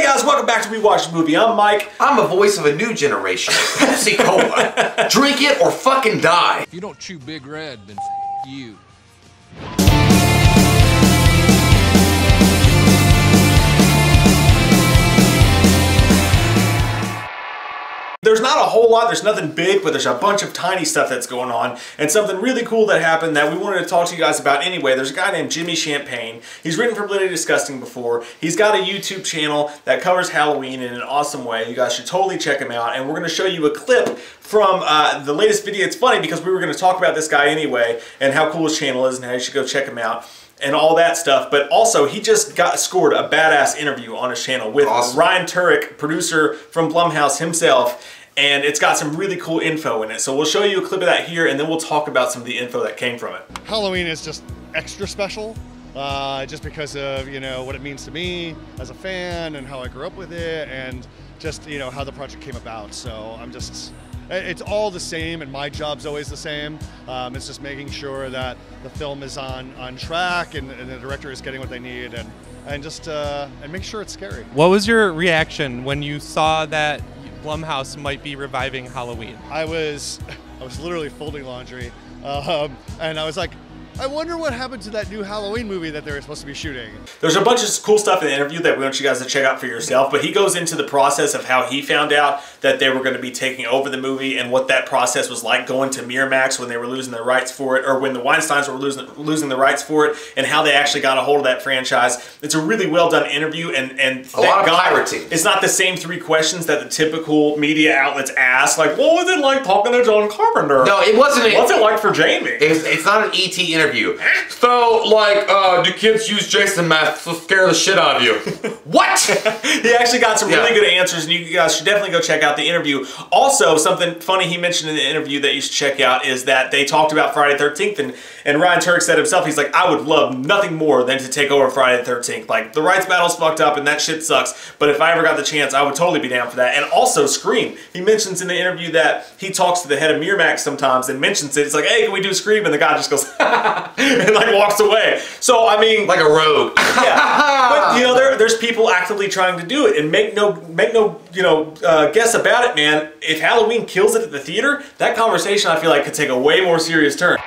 guys, welcome back to We Watch the Movie. I'm Mike. I'm the voice of a new generation. Pepsi Cola. Drink it or fucking die. If you don't chew Big Red, then you. There's not a whole lot, there's nothing big, but there's a bunch of tiny stuff that's going on, and something really cool that happened that we wanted to talk to you guys about anyway. There's a guy named Jimmy Champagne. He's written for Bloody Disgusting before. He's got a YouTube channel that covers Halloween in an awesome way. You guys should totally check him out, and we're going to show you a clip from the latest video. It's funny because we were going to talk about this guy anyway, and how cool his channel is, and how you should go check him out, and all that stuff. But also, he just scored a badass interview on his channel with Ryan Turek, producer from Blumhouse himself, and it's got some really cool info in it. So we'll show you a clip of that here, and then we'll talk about some of the info that came from it. Halloween is just extra special, just because of, you know, what it means to me as a fan and how I grew up with it, and just, you know, how the project came about. So I'm just, it's all the same, and my job's always the same. It's just making sure that the film is on track, and the director is getting what they need, and just and make sure it's scary. What was your reaction when you saw that Blumhouse might be reviving Halloween? I was literally folding laundry, and I was like, I wonder what happened to that new Halloween movie that they were supposed to be shooting. There's a bunch of cool stuff in the interview that we want you guys to check out for yourself, but he goes into the process of how he found out that they were going to be taking over the movie, and what that process was like going to Miramax when they were losing their rights for it, or when the Weinsteins were losing the rights for it, and how they actually got a hold of that franchise. It's a really well done interview, and a lot of pirating. It's not the same three questions that the typical media outlets ask, like, what was it like talking to John Carpenter? No, it wasn't. What's it like for Jamie? It's not an ET interview. So, like, do kids use Jason masks to scare the shit out of you? What? He actually got some really good answers, and you guys should definitely go check out the interview. Also, something funny he mentioned in the interview that you should check out is that they talked about Friday the 13th, and Ryan Turek said himself, he's like, I would love nothing more than to take over Friday the 13th. Like, the rights battle's fucked up, and that shit sucks, but if I ever got the chance, I would totally be down for that. And also, Scream. He mentions in the interview that he talks to the head of Miramax sometimes and mentions it. It's like, hey, can we do Scream? And the guy just goes, and like walks away. So I mean, like a rogue. Yeah, but you know, there's people actively trying to do it, and make no guess about it, man. If Halloween kills it at the theater, that conversation I feel like could take a way more serious turn.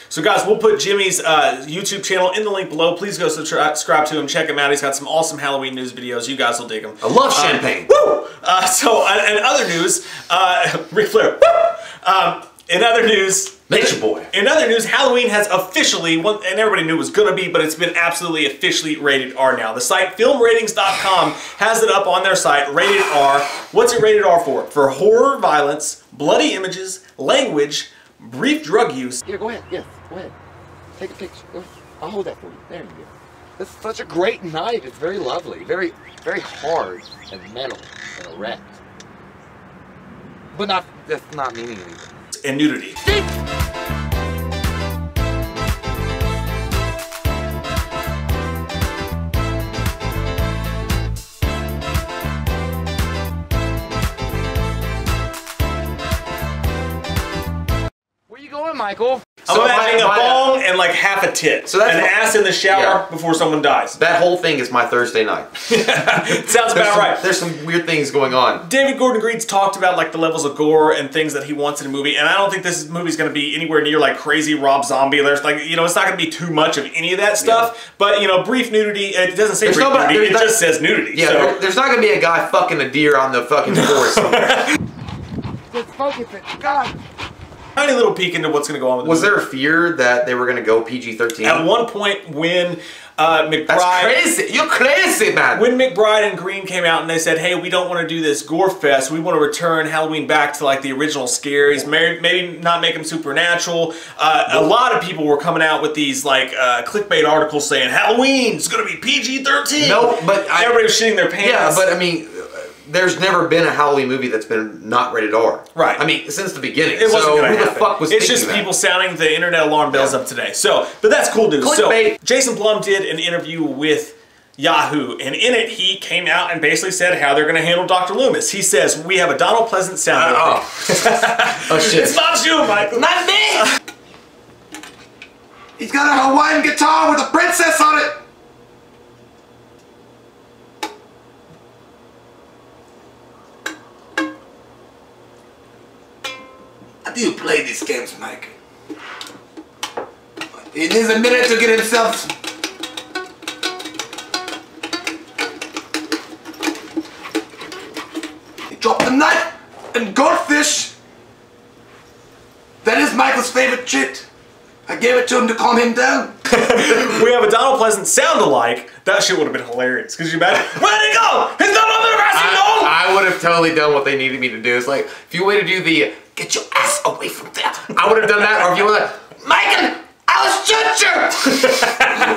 So guys, we'll put Jimmy's YouTube channel in the link below. Please go subscribe to him, check him out. He's got some awesome Halloween news videos. You guys will dig them. I love champagne. Woo! So, in other news, Ric Flair. Woo! In other news, Nature Boy. In other news, Halloween has officially, and everybody knew it was going to be, but it's been absolutely officially rated R now. The site filmratings.com has it up on their site, rated R. What's it rated R for? For horror, violence, bloody images, language, brief drug use. Here, go ahead. Yes, go ahead. Take a picture. I'll hold that for you. There you go. This is such a great night. It's very lovely. Very, very hard and metal and erect. But that's not meaning anything. And nudity. Where you going, Michael? So I'm having a bong and like half a tit. So that's an ass in the shower before someone dies. That whole thing is my Thursday night. Sounds about right. There's some weird things going on. David Gordon Green's talked about like the levels of gore and things that he wants in a movie, and I don't think this movie's going to be anywhere near like crazy Rob Zombie. There's like, you know, it's not going to be too much of any of that stuff, but you know, brief nudity, it doesn't say brief nudity, it just says nudity. Yeah, so there's not going to be a guy fucking a deer on the fucking forest somewhere. Just focus it. God. Tiny little peek into what's going to go on with the movie. Was there a fear that they were going to go PG-13? At one point when McBride... That's crazy. You're crazy, man. When McBride and Green came out and they said, hey, we don't want to do this gore fest. We want to return Halloween back to like the original scaries. Maybe not make them supernatural. A lot of people were coming out with these like clickbait articles saying Halloween's going to be PG-13. No, but... Everybody was shitting their pants. Yeah, but I mean... There's never been a Halloween movie that's been not rated R. Right. I mean, since the beginning. It wasn't going to happen. Who the fuck was It's just people sounding the internet alarm bells up today. So, but that's cool news. Clickbait. So, Jason Blum did an interview with Yahoo, and in it he came out and basically said how they're going to handle Dr. Loomis. He says, we have a Donald Pleasant sound. Oh shit. It's not you, Michael. Not me! He's got a Hawaiian guitar with a princess on it! How do you play these games, Mike? He needs a minute to get himself. He dropped the knife and goldfish. That is Michael's favorite treat. I gave it to him to calm him down. We have a Donald Pleasant sound-alike. That shit would have been hilarious. Because you imagine, where'd he go? He's not on the grassy knoll! I would have totally done what they needed me to do. It's like, if you were to do the, get your ass away from there, I would have done that. Or if you were like, Michael, I'll shoot you!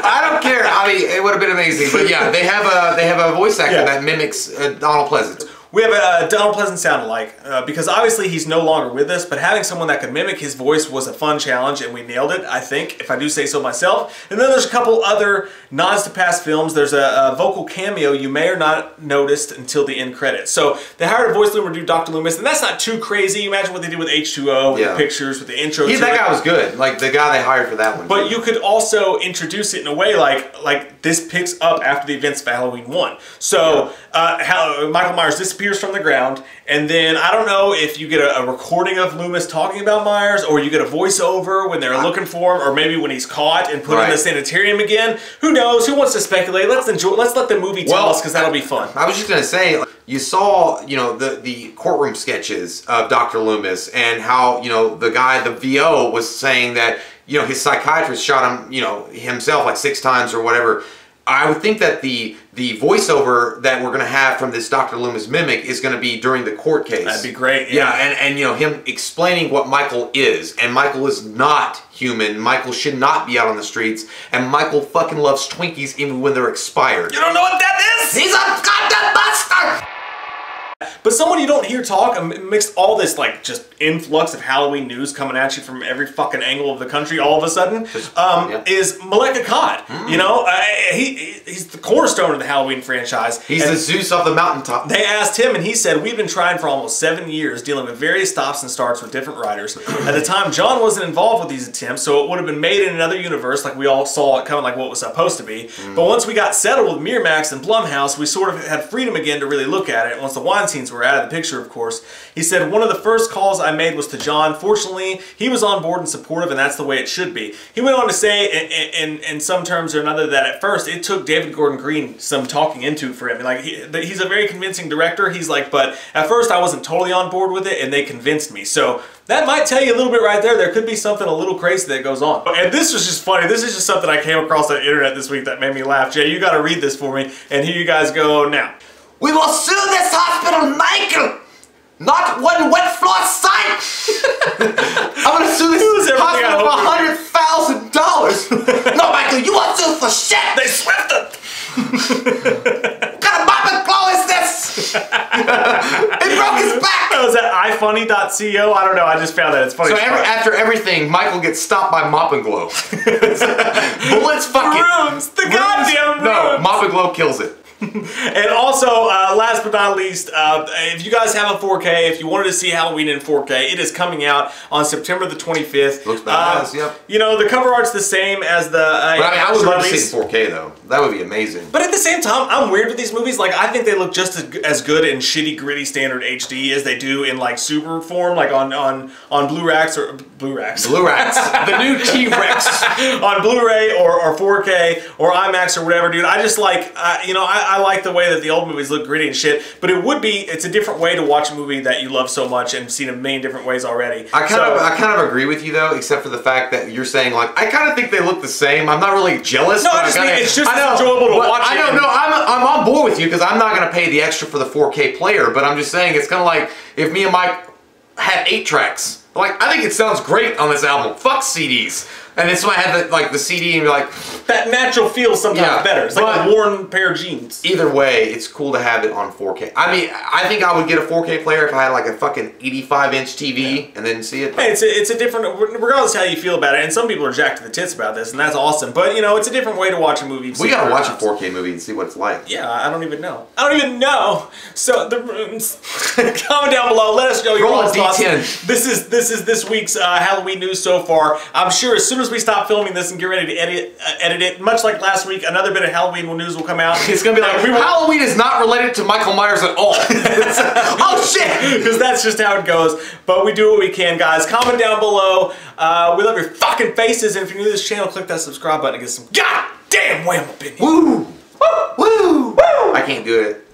I don't care. I mean, it would have been amazing. But yeah, they have a voice actor that mimics Donald Pleasant. We have a Donald Pleasant sound-alike, because obviously he's no longer with us, but having someone that could mimic his voice was a fun challenge, and we nailed it, I think, if I do say so myself. And then there's a couple other nods to past films. There's a vocal cameo you may or not noticed until the end credits. So they hired a voice loomer to do Dr. Loomis, and that's not too crazy. Imagine what they did with H2O, with the pictures, with the intro. That guy was good, like the guy they hired for that one. But you could also introduce it in a way like this picks up after the events of Halloween 1. So Michael Myers disappears from the ground, and then I don't know if you get a recording of Loomis talking about Myers, or you get a voiceover when they're looking for him, or maybe when he's caught and put in the sanitarium again. Who knows? Who wants to speculate? Let's let the movie tell us, because that'll be fun. I was just gonna say, you saw, you know, the courtroom sketches of Dr. Loomis, and how, you know, the guy, the VO, was saying that, you know, his psychiatrist shot him, you know, himself like 6 times or whatever. I would think that the voiceover that we're going to have from this Dr. Loomis mimic is going to be during the court case. That'd be great. Yeah, and you know, him explaining what Michael is. And Michael is not human. Michael should not be out on the streets. And Michael fucking loves Twinkies even when they're expired. You don't know what that is? He's a goddamn buster! But someone you don't hear talk amidst all this like just influx of Halloween news coming at you from every fucking angle of the country all of a sudden is Malek Akkad. You know, he's the cornerstone of the Halloween franchise. He's the Zeus of the mountaintop. They asked him, and he said, "We've been trying for almost 7 years, dealing with various stops and starts with different writers. At the time, John wasn't involved with these attempts, so it would have been made in another universe, like we all saw it coming, like what was supposed to be. But once we got settled with Miramax and Blumhouse, we sort of had freedom again to really look at it. Once the Weinsteins were out of the picture, of course." He said, "One of the first calls I made was to John. Fortunately, he was on board and supportive, and that's the way it should be." He went on to say, in some terms or another, that at first it took David Gordon Green some talking into for him. Like he's a very convincing director. He's like, but at first I wasn't totally on board with it, and they convinced me. So that might tell you a little bit right there. There could be something a little crazy that goes on. And this was just funny. This is just something I came across on the internet this week that made me laugh. Jay, you got to read this for me, and here you guys go now. "We will sue this hospital, Michael! Not one wet floor site! I'm gonna sue this hospital for $100,000! No, Michael, you won't sue for shit! They swept it! What kind of mop and glow is this? It broke his back! Oh, is that ifunny.co? I don't know, I just found that. It's funny. So after everything, Michael gets stopped by Mop and Glow. Bullets fucking... Rooms! The goddamn rooms! No, Mop and Glow kills it. And also, last but not least, if you guys have a 4K, if you wanted to see Halloween in 4K, it is coming out on September the 25th. Looks badass, yep. You know, the cover art's the same as the... but I mean, I would love to see it in 4K, though. That would be amazing. But at the same time, I'm weird with these movies. Like, I think they look just as good in shitty, gritty, standard HD as they do in, like, super form, like on Blu-rays or... Blu-rays. Blu-rays. The new T-Rex. On Blu-ray or 4K or IMAX or whatever, dude. I just like, you know, I like the way that the old movies look gritty and shit, but it's a different way to watch a movie that you love so much and seen in a million different ways already. I kind of agree with you though, except for the fact that you're saying like, I kind of think they look the same. I'm not really jealous. No, I just mean it's just enjoyable to watch it. I know, I'm on board with you because I'm not going to pay the extra for the 4K player, but I'm just saying it's kind of like if me and Mike had 8 tracks. Like, I think it sounds great on this album. Fuck CDs. And that's why I had the CD and you're like... That natural feels sometimes better. It's like a worn pair of jeans. Either way, it's cool to have it on 4K. I mean, I think I would get a 4K player if I had like a fucking 85-inch TV and then see it. Hey, it's a different... Regardless of how you feel about it, and some people are jacked to the tits about this, and that's awesome. But, you know, it's a different way to watch a movie. We gotta watch a 4K movie and see what it's like. Yeah, I don't even know. I don't even know. So, the rooms... Comment down below. Let us know your thoughts. This is this week's Halloween news so far. I'm sure as soon as as we stop filming this and get ready to edit it, much like last week, another bit of Halloween news will come out. It's gonna be like, Halloween is not related to Michael Myers at all. Oh shit! Because that's just how it goes. But we do what we can, guys. Comment down below. We love your fucking faces, and if you're new to this channel, click that subscribe button and get some goddamn wham opinion. Woo! Woo! Woo! Woo! I can't do it.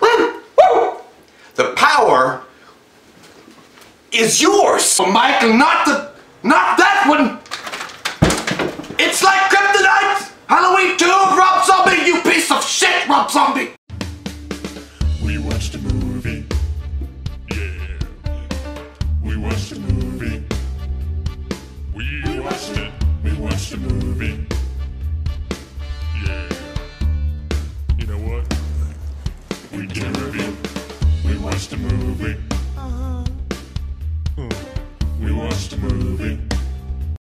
Woo! Woo! The power is yours, Michael, not that one. It's like kryptonite. Halloween 2 of Rob Zombie, you piece of shit, Rob Zombie. We watched a movie. Yeah. We watched a movie. We watched it. We watched a movie.